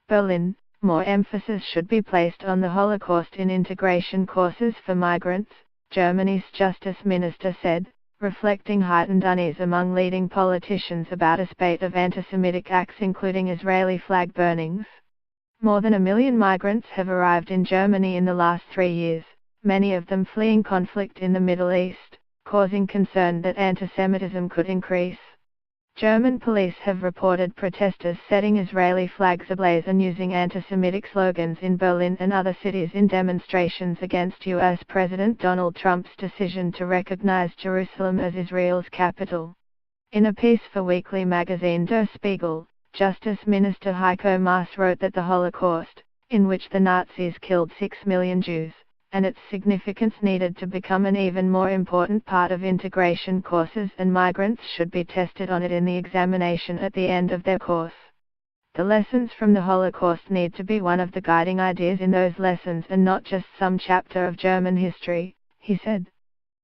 Berlin, more emphasis should be placed on the Holocaust in integration courses for migrants, Germany's Justice Minister said, reflecting heightened unease among leading politicians about a spate of anti-Semitic acts including Israeli flag burnings. More than 1 million migrants have arrived in Germany in the last 3 years, many of them fleeing conflict in the Middle East, causing concern that anti-Semitism could increase. German police have reported protesters setting Israeli flags ablaze and using anti-Semitic slogans in Berlin and other cities in demonstrations against U.S. President Donald Trump's decision to recognize Jerusalem as Israel's capital. In a piece for weekly magazine Der Spiegel, Justice Minister Heiko Maas wrote that the Holocaust, in which the Nazis killed 6 million Jews, and its significance needed to become an even more important part of integration courses, and migrants should be tested on it in the examination at the end of their course. The lessons from the Holocaust need to be one of the guiding ideas in those lessons and not just some chapter of German history, he said.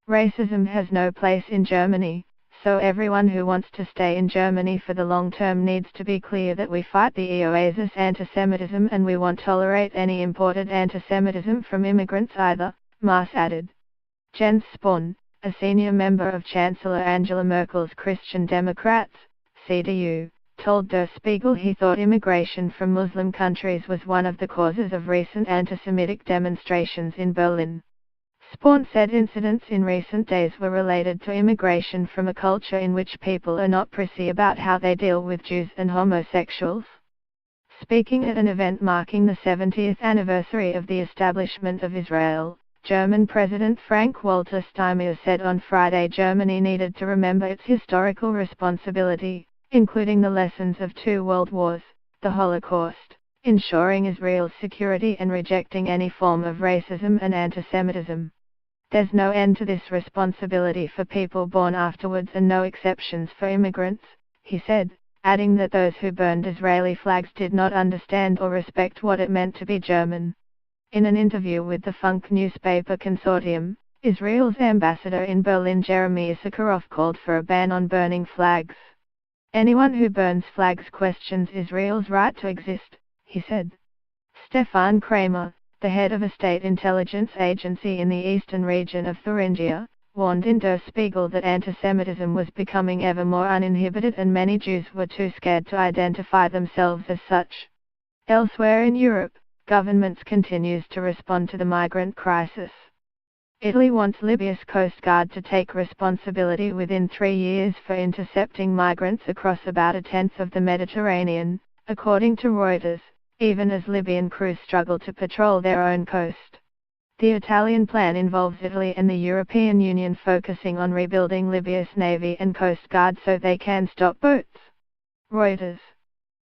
Racism has no place in Germany, so everyone who wants to stay in Germany for the long term needs to be clear that we fight the EOA's anti-Semitism and we won't tolerate any imported anti-Semitism from immigrants either, Maas added. Jens Spahn, a senior member of Chancellor Angela Merkel's Christian Democrats, CDU, told Der Spiegel he thought immigration from Muslim countries was one of the causes of recent anti-Semitic demonstrations in Berlin. Spahn said incidents in recent days were related to immigration from a culture in which people are not prissy about how they deal with Jews and homosexuals. Speaking at an event marking the 70th anniversary of the establishment of Israel, German President Frank-Walter Steinmeier said on Friday Germany needed to remember its historical responsibility, including the lessons of 2 world wars, the Holocaust, ensuring Israel's security and rejecting any form of racism and anti-Semitism. There's no end to this responsibility for people born afterwards and no exceptions for immigrants, he said, adding that those who burned Israeli flags did not understand or respect what it meant to be German. In an interview with the Funk newspaper consortium, Israel's ambassador in Berlin Jeremy Issacharoff called for a ban on burning flags. Anyone who burns flags questions Israel's right to exist, he said. Stefan Kramer, the head of a state intelligence agency in the eastern region of Thuringia, warned in Der Spiegel that anti-Semitism was becoming ever more uninhibited and many Jews were too scared to identify themselves as such. Elsewhere in Europe, governments continue to respond to the migrant crisis. Italy wants Libya's Coast Guard to take responsibility within 3 years for intercepting migrants across about 1/10 of the Mediterranean, according to Reuters, even as Libyan crews struggle to patrol their own coast. The Italian plan involves Italy and the European Union focusing on rebuilding Libya's navy and coast guard so they can stop boats. Reuters.